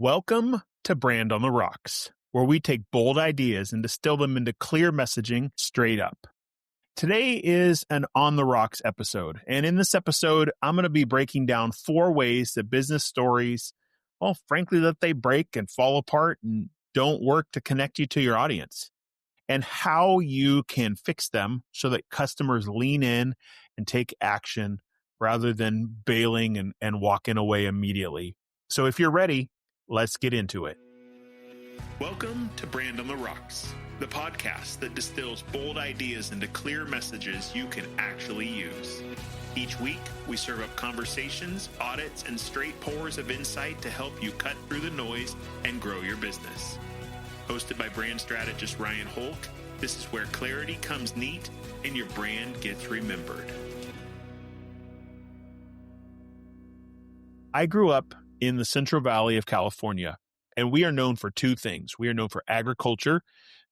Welcome to Brand on the Rocks, where we take bold ideas and distill them into clear messaging straight up. Today is an On the Rocks episode, and in this episode, I'm going to be breaking down 4 ways that business stories, well, frankly, that they break and fall apart and don't work to connect you to your audience, and how you can fix them so that customers lean in and take action rather than bailing and walking away immediately. So if you're ready, let's get into it. Welcome to Brand on the Rocks, the podcast that distills bold ideas into clear messages you can actually use. Each week, we serve up conversations, audits, and straight pours of insight to help you cut through the noise and grow your business. Hosted by brand strategist Ryan Holck, this is where clarity comes neat and your brand gets remembered. I grew up in the Central Valley of California, and we are known for 2 things. We are known for agriculture.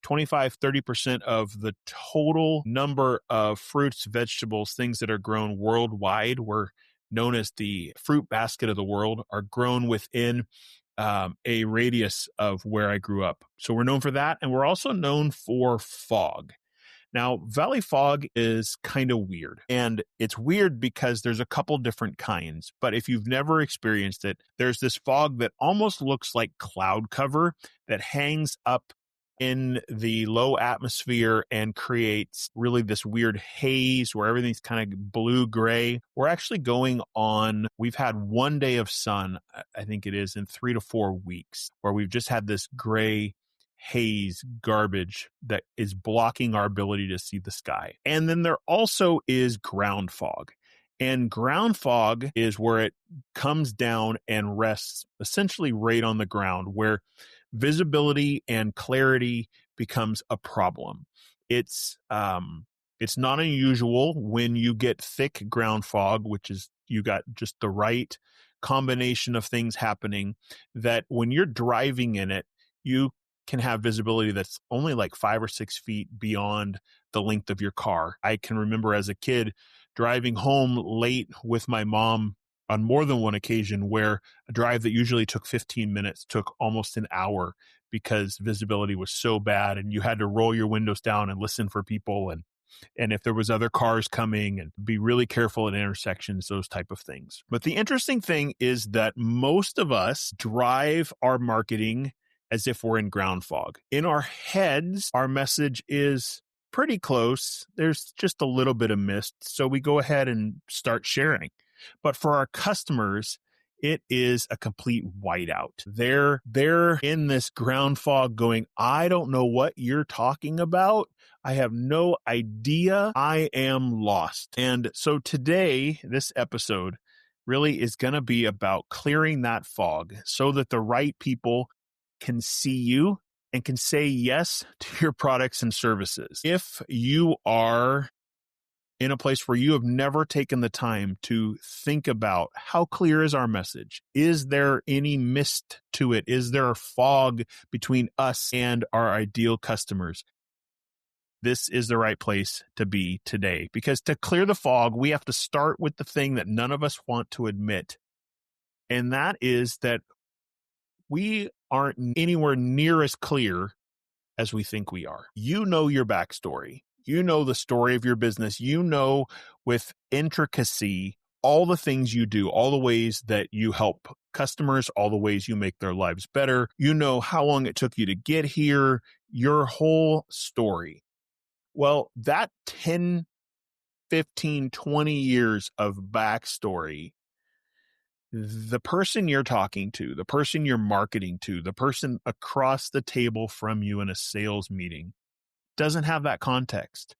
25-30% of the total number of fruits, vegetables, things that are grown worldwide, we're known as the fruit basket of the world, are grown within a radius of where I grew up. So we're known for that, and we're also known for fog. Now, valley fog is kind of weird, and it's weird because there's a couple different kinds, but if you've never experienced it, there's this fog that almost looks like cloud cover that hangs up in the low atmosphere and creates really this weird haze where everything's kind of blue-gray. We're actually we've had 1 day of sun, I think it is, in 3 to 4 weeks, where we've just had this gray haze garbage that is blocking our ability to see the sky. And then there also is ground fog. And ground fog is where it comes down and rests essentially right on the ground, where visibility and clarity becomes a problem. It's not unusual when you get thick ground fog, which is you got just the right combination of things happening, that when you're driving in it, you can have visibility that's only like 5 or 6 feet beyond the length of your car. I can remember as a kid driving home late with my mom on more than one occasion where a drive that usually took 15 minutes took almost an hour because visibility was so bad and you had to roll your windows down and listen for people and if there was other cars coming, and be really careful at intersections, those type of things. But the interesting thing is that most of us drive our marketing as if we're in ground fog. In our heads, our message is pretty close. There's just a little bit of mist. So we go ahead and start sharing. But for our customers, it is a complete whiteout. They're in this ground fog going, I don't know what you're talking about. I have no idea. I am lost. And so today, this episode really is going to be about clearing that fog so that the right people can see you and can say yes to your products and services. If you are in a place where you have never taken the time to think about how clear is our message? Is there any mist to it? Is there a fog between us and our ideal customers? This is the right place to be today, because to clear the fog, we have to start with the thing that none of us want to admit. And that is that we aren't anywhere near as clear as we think we are. You know your backstory. You know the story of your business. You know with intricacy all the things you do, all the ways that you help customers, all the ways you make their lives better. You know how long it took you to get here, your whole story. Well, that 10, 15, 20 years of backstory, the person you're talking to, the person you're marketing to, the person across the table from you in a sales meeting doesn't have that context.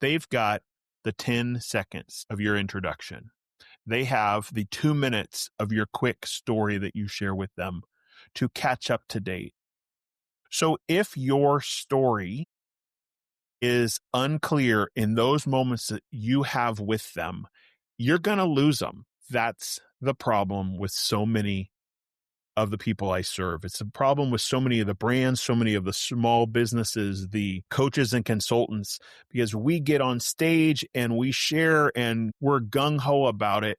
They've got the 10 seconds of your introduction. They have the 2 minutes of your quick story that you share with them to catch up to date. So if your story is unclear in those moments that you have with them, you're going to lose them. That's the problem with so many of the people I serve. It's a problem with so many of the brands, so many of the small businesses, the coaches and consultants, because we get on stage and we share and we're gung-ho about it.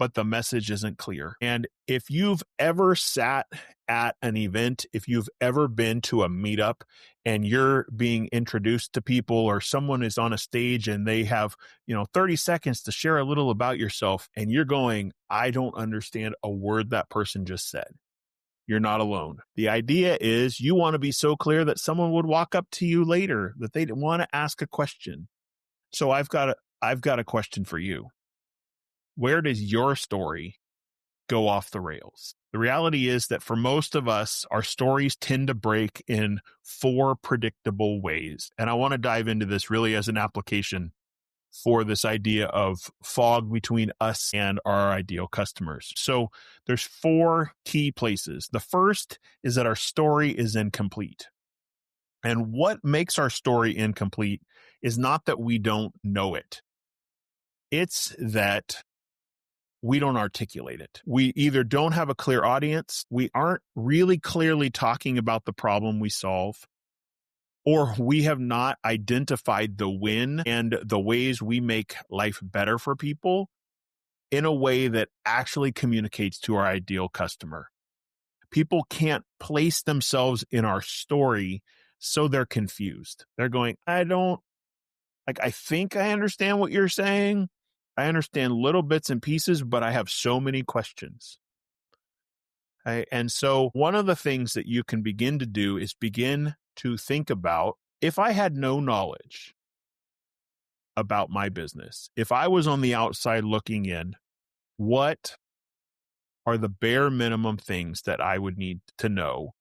but the message isn't clear. And if you've ever sat at an event, if you've ever been to a meetup and you're being introduced to people, or someone is on a stage and they have, 30 seconds to share a little about yourself, and you're going, I don't understand a word that person just said. You're not alone. The idea is you want to be so clear that someone would walk up to you later, that they'd want to ask a question. So I've got a question for you. Where does your story go off the rails? The reality is that for most of us, our stories tend to break in 4 predictable ways. And I want to dive into this really as an application for this idea of fog between us and our ideal customers. So there's 4 key places. The first is that our story is incomplete. And what makes our story incomplete is not that we don't know it. It's that we don't articulate it. We either don't have a clear audience, we aren't really clearly talking about the problem we solve, or we have not identified the win and the ways we make life better for people in a way that actually communicates to our ideal customer. People can't place themselves in our story, so they're confused. They're going, I think I understand what you're saying. I understand little bits and pieces, but I have so many questions. Okay? And so one of the things that you can begin to do is begin to think about, if I had no knowledge about my business, if I was on the outside looking in, what are the bare minimum things that I would need to know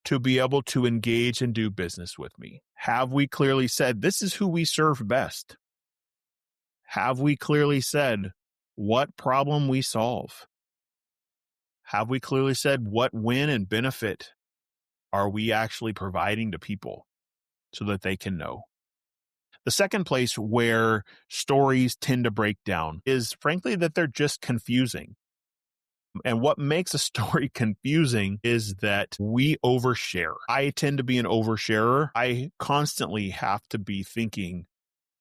to be able to engage and do business with me? Have we clearly said, this is who we serve best? Have we clearly said what problem we solve? Have we clearly said what win and benefit are we actually providing to people so that they can know? The second place where stories tend to break down is, frankly, that they're just confusing. And what makes a story confusing is that we overshare. I tend to be an oversharer. I constantly have to be thinking,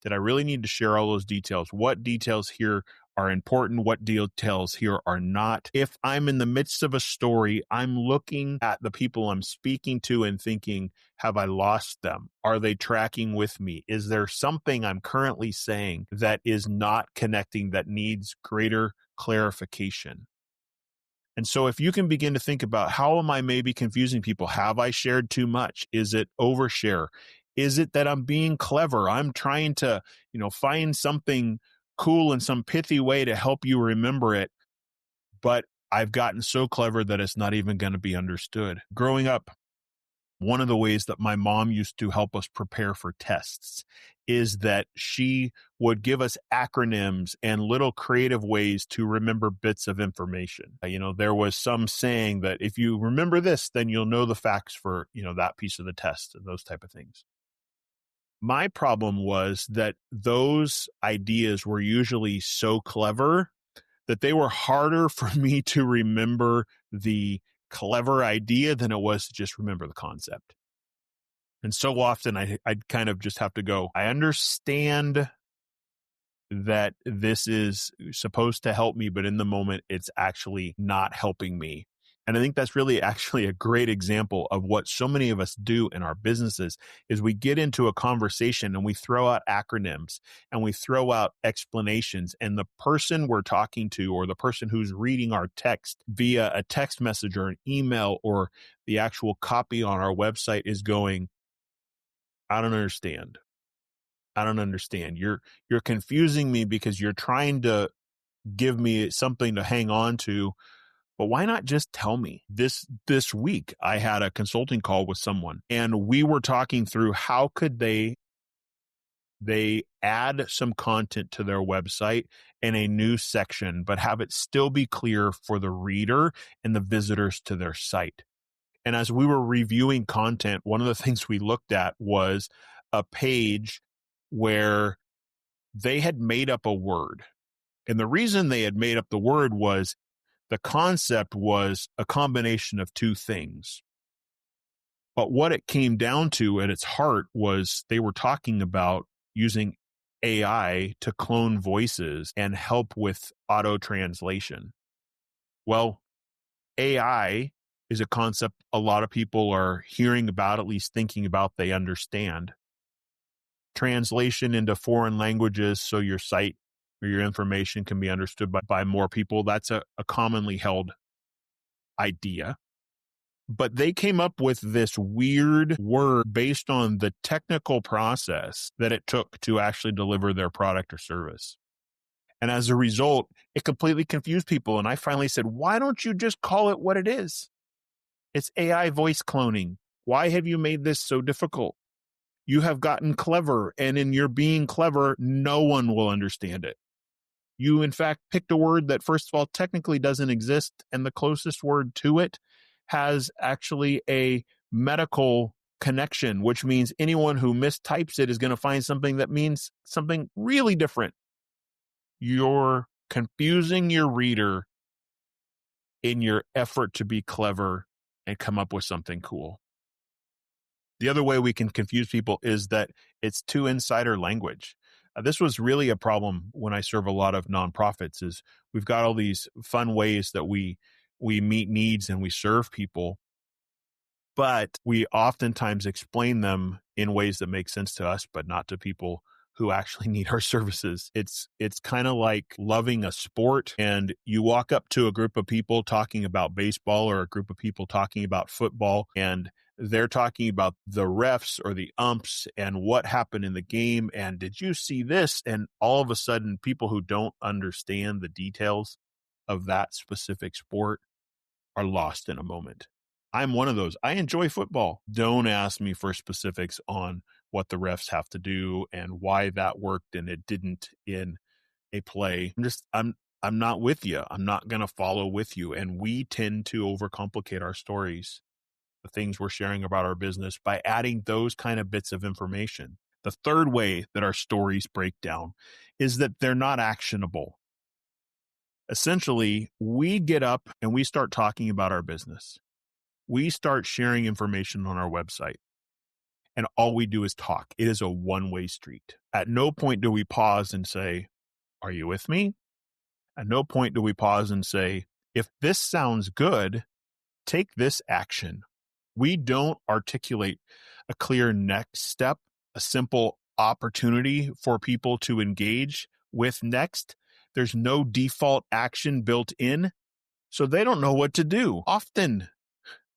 did I really need to share all those details? What details here are important? What details here are not? If I'm in the midst of a story, I'm looking at the people I'm speaking to and thinking, have I lost them? Are they tracking with me? Is there something I'm currently saying that is not connecting, that needs greater clarification? And so if you can begin to think about, how am I maybe confusing people? Have I shared too much? Is it overshare? Is it that I'm being clever? I'm trying to, find something cool and some pithy way to help you remember it, but I've gotten so clever that it's not even going to be understood. Growing up, one of the ways that my mom used to help us prepare for tests is that she would give us acronyms and little creative ways to remember bits of information. There was some saying that if you remember this, then you'll know the facts for, that piece of the test and those type of things. My problem was that those ideas were usually so clever that they were harder for me to remember the clever idea than it was to just remember the concept. And so often I'd kind of just have to go, I understand that this is supposed to help me, but in the moment, it's actually not helping me. And I think that's really actually a great example of what so many of us do in our businesses is we get into a conversation and we throw out acronyms and we throw out explanations, and the person we're talking to, or the person who's reading our text via a text message or an email or the actual copy on our website, is going, I don't understand. I don't understand. You're confusing me because you're trying to give me something to hang on to. But why not just tell me? This week, I had a consulting call with someone, and we were talking through how could they add some content to their website in a new section, but have it still be clear for the reader and the visitors to their site. And as we were reviewing content, one of the things we looked at was a page where they had made up a word. And the reason they had made up the word was the concept was a combination of two things. But what it came down to at its heart was they were talking about using AI to clone voices and help with auto translation. Well, AI is a concept a lot of people are hearing about, at least thinking about, they understand. Translation into foreign languages so your site or your information can be understood by more people, that's a commonly held idea. But they came up with this weird word based on the technical process that it took to actually deliver their product or service. And as a result, it completely confused people. And I finally said, why don't you just call it what it is? It's AI voice cloning. Why have you made this so difficult? You have gotten clever, and in your being clever, no one will understand it. You, in fact, picked a word that, first of all, technically doesn't exist, and the closest word to it has actually a medical connection, which means anyone who mistypes it is going to find something that means something really different. You're confusing your reader in your effort to be clever and come up with something cool. The other way we can confuse people is that it's too insider language. This was really a problem when I serve a lot of nonprofits. Is we've got all these fun ways that we meet needs and we serve people, but we oftentimes explain them in ways that make sense to us, but not to people who actually need our services. It's kind of like loving a sport, and you walk up to a group of people talking about baseball or a group of people talking about football, and they're talking about the refs or the umps and what happened in the game. And did you see this? And all of a sudden, people who don't understand the details of that specific sport are lost in a moment. I'm one of those. I enjoy football. Don't ask me for specifics on what the refs have to do and why that worked and it didn't in a play. I'm not with you. I'm not going to follow with you. And we tend to overcomplicate our stories, the things we're sharing about our business, by adding those kind of bits of information. The third way that our stories break down is that they're not actionable. Essentially, we get up and we start talking about our business. We start sharing information on our website, and all we do is talk. It is a one-way street. At no point do we pause and say, are you with me? At no point do we pause and say, if this sounds good, take this action. We don't articulate a clear next step, a simple opportunity for people to engage with next. There's no default action built in, so they don't know what to do. Often,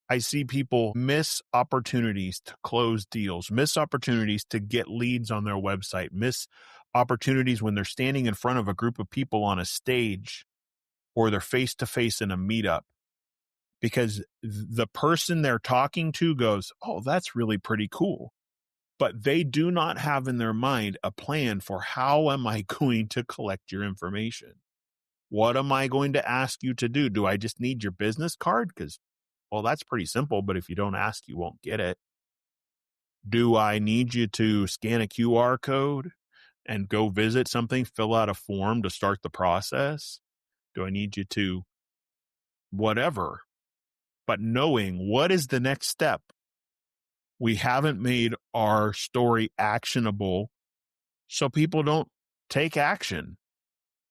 I see people miss opportunities to close deals, miss opportunities to get leads on their website, miss opportunities when they're standing in front of a group of people on a stage or they're face-to-face in a meetup, because the person they're talking to goes, oh, that's really pretty cool. But they do not have in their mind a plan for how am I going to collect your information? What am I going to ask you to do? Do I just need your business card? Because, well, that's pretty simple, but if you don't ask, you won't get it. Do I need you to scan a QR code and go visit something, fill out a form to start the process? Do I need you to whatever? But knowing what is the next step, we haven't made our story actionable so people don't take action,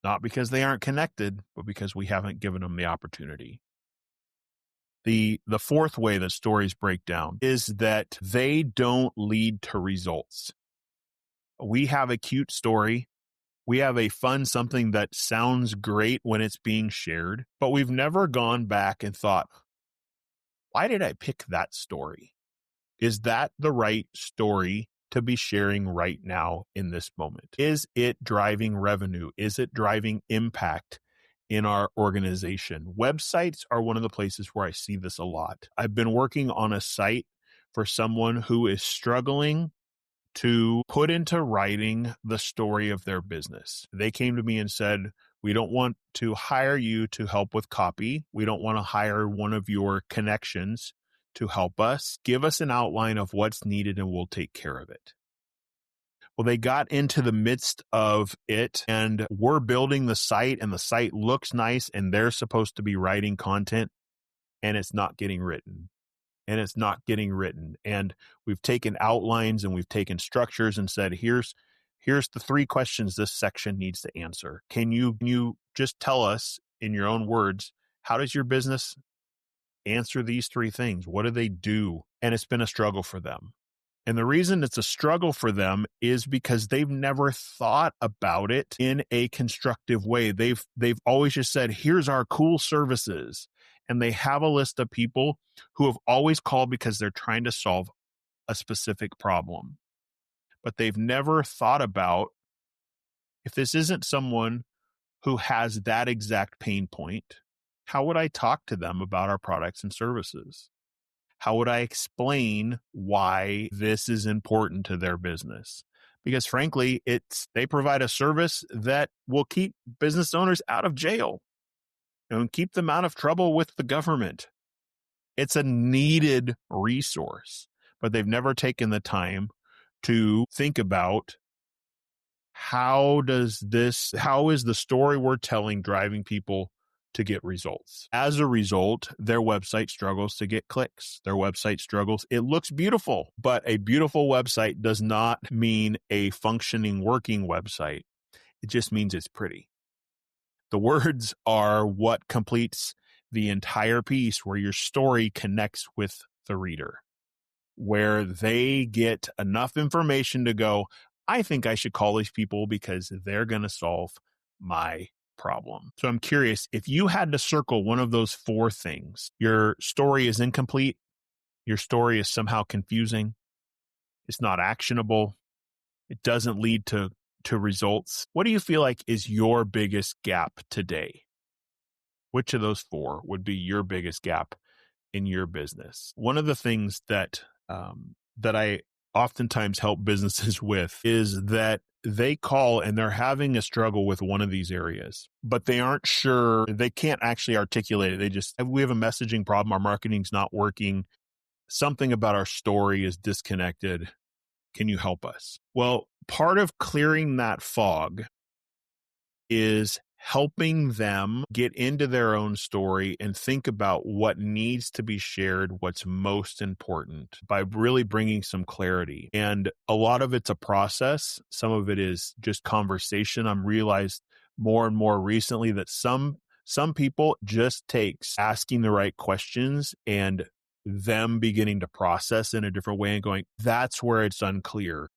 not because they aren't connected, but because we haven't given them the opportunity. The fourth way that stories break down is that they don't lead to results. We have a cute story. We have a fun something that sounds great when it's being shared, but we've never gone back and thought, why did I pick that story? Is that the right story to be sharing right now in this moment? Is it driving revenue? Is it driving impact in our organization? Websites are one of the places where I see this a lot. I've been working on a site for someone who is struggling to put into writing the story of their business. They came to me and said, we don't want to hire you to help with copy. We don't want to hire one of your connections to help us. Give us an outline of what's needed and we'll take care of it. Well, they got into the midst of it and we're building the site and the site looks nice and they're supposed to be writing content and it's not getting written. And we've taken outlines and we've taken structures and said, here's Here's the 3 questions this section needs to answer. Can you just tell us in your own words, how does your business answer these 3 things? What do they do? And it's been a struggle for them. And the reason it's a struggle for them is because they've never thought about it in a constructive way. They've always just said, here's our cool services. And they have a list of people who have always called because they're trying to solve a specific problem. But they've never thought about, if this isn't someone who has that exact pain point, how would I talk to them about our products and services? How would I explain why this is important to their business? Because frankly, they provide a service that will keep business owners out of jail and keep them out of trouble with the government. It's a needed resource, but they've never taken the time to think about, how is the story we're telling driving people to get results? As a result, their website struggles to get clicks. Their website struggles. It looks beautiful, but a beautiful website does not mean a functioning, working website. It just means it's pretty. The words are what completes the entire piece, where your story connects with the reader, where they get enough information to go, I think I should call these people because they're going to solve my problem. So I'm curious, if you had to circle one of those 4 things, your story is incomplete, your story is somehow confusing, it's not actionable, it doesn't lead to results, what do you feel like is your biggest gap today? Which of those 4 would be your biggest gap in your business? One of the things that I oftentimes help businesses with is that they call and they're having a struggle with one of these areas, but they aren't sure, they can't actually articulate it. We have a messaging problem, our marketing's not working, something about our story is disconnected. Can you help us? Well, part of clearing that fog is helping them get into their own story and think about what needs to be shared, what's most important, by really bringing some clarity. And a lot of it's a process. Some of it is just conversation. I'm realized more and more recently that some people just takes asking the right questions and them beginning to process in a different way and going, that's where it's unclear.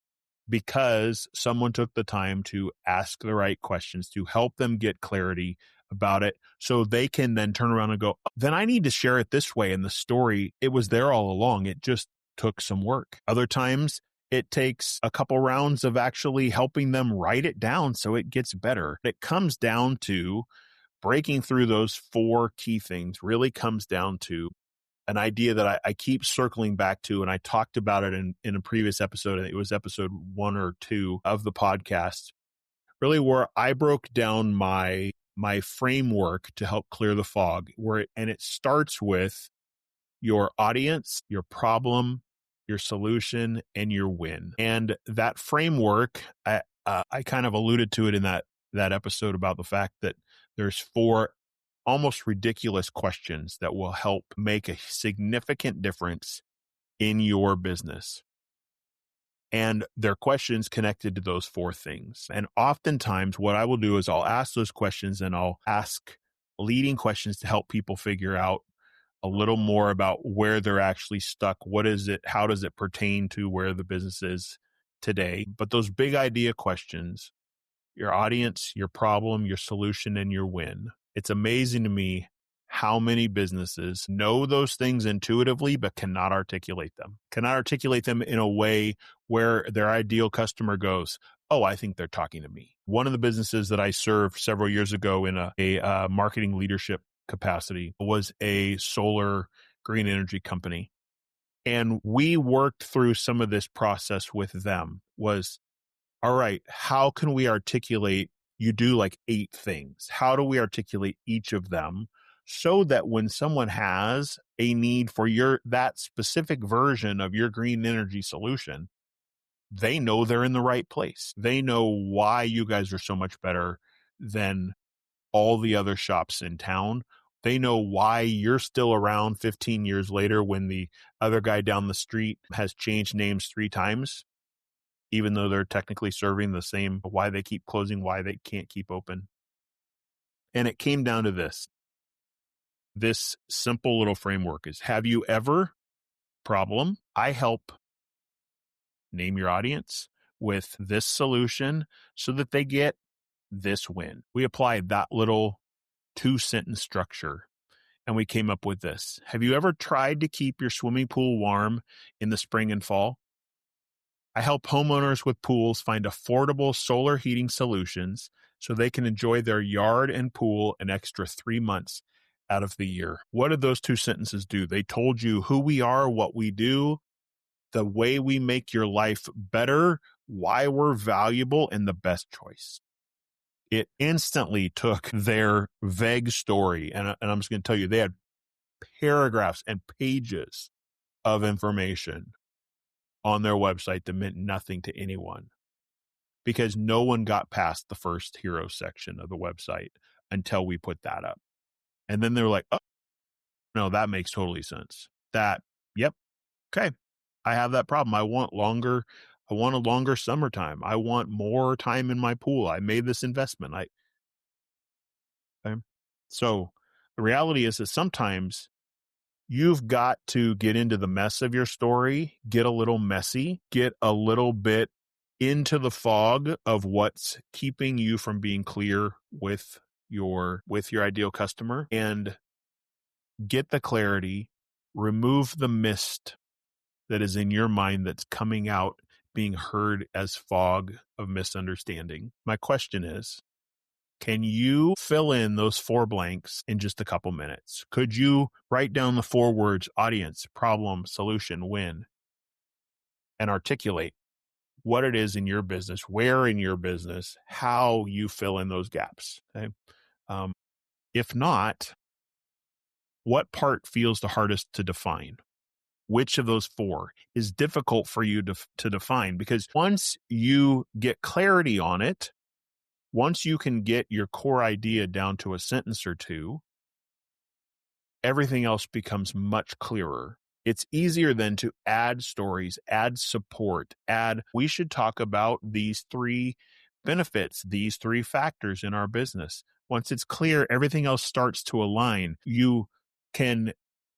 Because someone took the time to ask the right questions to help them get clarity about it, so they can then turn around and go, then I need to share it this way. And the story, it was there all along. It just took some work. Other times it takes a couple rounds of actually helping them write it down so it gets better. It comes down to breaking through those 4 key things, really comes down to an idea that I keep circling back to, and I talked about it in a previous episode. I think it was episode 1 or 2 of the podcast, really where I broke down my framework to help clear the fog, and it starts with your audience, your problem, your solution, and your win. And that framework, I kind of alluded to it in that episode about the fact that there's 4 almost ridiculous questions that will help make a significant difference in your business. And they're questions connected to those 4 things. And oftentimes what I will do is I'll ask those questions, and I'll ask leading questions to help people figure out a little more about where they're actually stuck. What is it? How does it pertain to where the business is today? But those big idea questions, your audience, your problem, your solution, and your win. It's amazing to me how many businesses know those things intuitively, but cannot articulate them in a way where their ideal customer goes, oh, I think they're talking to me. One of the businesses that I served several years ago in a marketing leadership capacity was a solar green energy company. And we worked through some of this process with them. Was, all right, how can we articulate? You do like 8 things. How do we articulate each of them so that when someone has a need for that specific version of your green energy solution, they know they're in the right place. They know why you guys are so much better than all the other shops in town. They know why you're still around 15 years later when the other guy down the street has changed names 3 times. even though they're technically serving the same, why they keep closing, why they can't keep open. And it came down to this. This simple little framework is, have you ever problem? I help name your audience with this solution so that they get this win. We applied that little 2-sentence structure and we came up with this. Have you ever tried to keep your swimming pool warm in the spring and fall? I help homeowners with pools find affordable solar heating solutions so they can enjoy their yard and pool an extra 3 months out of the year. What did those 2 sentences do? They told you who we are, what we do, the way we make your life better, why we're valuable, and the best choice. It instantly took their vague story, and I'm just going to tell you, they had paragraphs and pages of information on their website that meant nothing to anyone because no one got past the first hero section of the website until we put that up. And then they were like, oh, no, that makes totally sense. Yep, okay, I have that problem. I want a longer summertime. I want more time in my pool. I made this investment. Okay. So the reality is that sometimes you've got to get into the mess of your story, get a little messy, get a little bit into the fog of what's keeping you from being clear with your ideal customer, and get the clarity, remove the mist that is in your mind that's coming out being heard as fog of misunderstanding. My question is, can you fill in those 4 blanks in just a couple minutes? Could you write down the 4 words, audience, problem, solution, win, and articulate what it is in your business, where in your business, how you fill in those gaps? Okay. If not, what part feels the hardest to define? Which of those 4 is difficult for you to define? Because once you get clarity on it, once you can get your core idea down to a sentence or 2, everything else becomes much clearer. It's easier then to add stories, add support, we should talk about these 3 benefits, these 3 factors in our business. Once it's clear, everything else starts to align. You can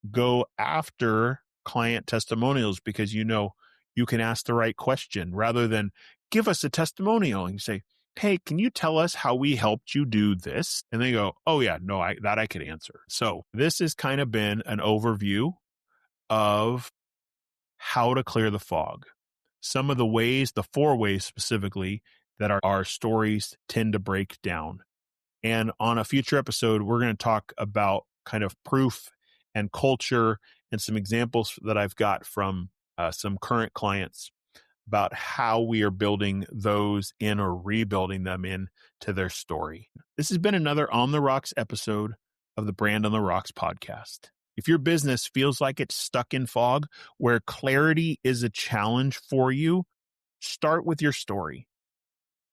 go after client testimonials because you can ask the right question rather than give us a testimonial and say, hey, can you tell us how we helped you do this? And they go, oh yeah, no, I could answer. So this has kind of been an overview of how to clear the fog. Some of the ways, the 4 ways specifically, that our stories tend to break down. And on a future episode, we're going to talk about kind of proof and culture and some examples that I've got from some current clients about how we are building those in or rebuilding them into their story. This has been another On the Rocks episode of the Brand on the Rocks podcast. If your business feels like it's stuck in fog, where clarity is a challenge for you, start with your story.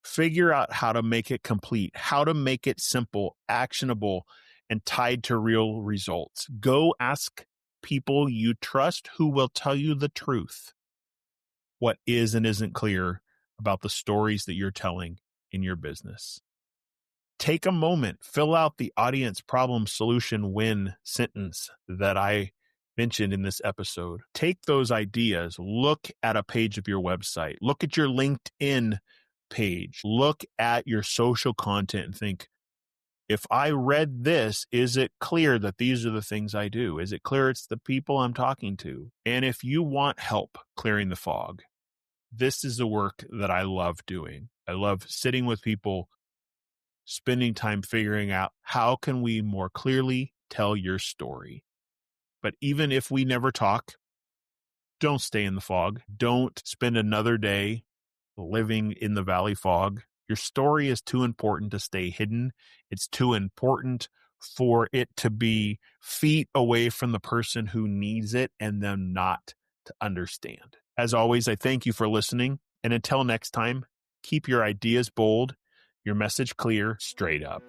Figure out how to make it complete, how to make it simple, actionable, and tied to real results. Go ask people you trust who will tell you the truth. What is and isn't clear about the stories that you're telling in your business. Take a moment, fill out the audience, problem, solution, win sentence that I mentioned in this episode. Take those ideas, look at a page of your website, look at your LinkedIn page, look at your social content and think, if I read this, is it clear that these are the things I do? Is it clear it's the people I'm talking to? And if you want help clearing the fog, this is the work that I love doing. I love sitting with people, spending time figuring out how can we more clearly tell your story. But even if we never talk, don't stay in the fog. Don't spend another day living in the valley fog. Your story is too important to stay hidden. It's too important for it to be feet away from the person who needs it and them not to understand. As always, I thank you for listening. And until next time, keep your ideas bold, your message clear, straight up.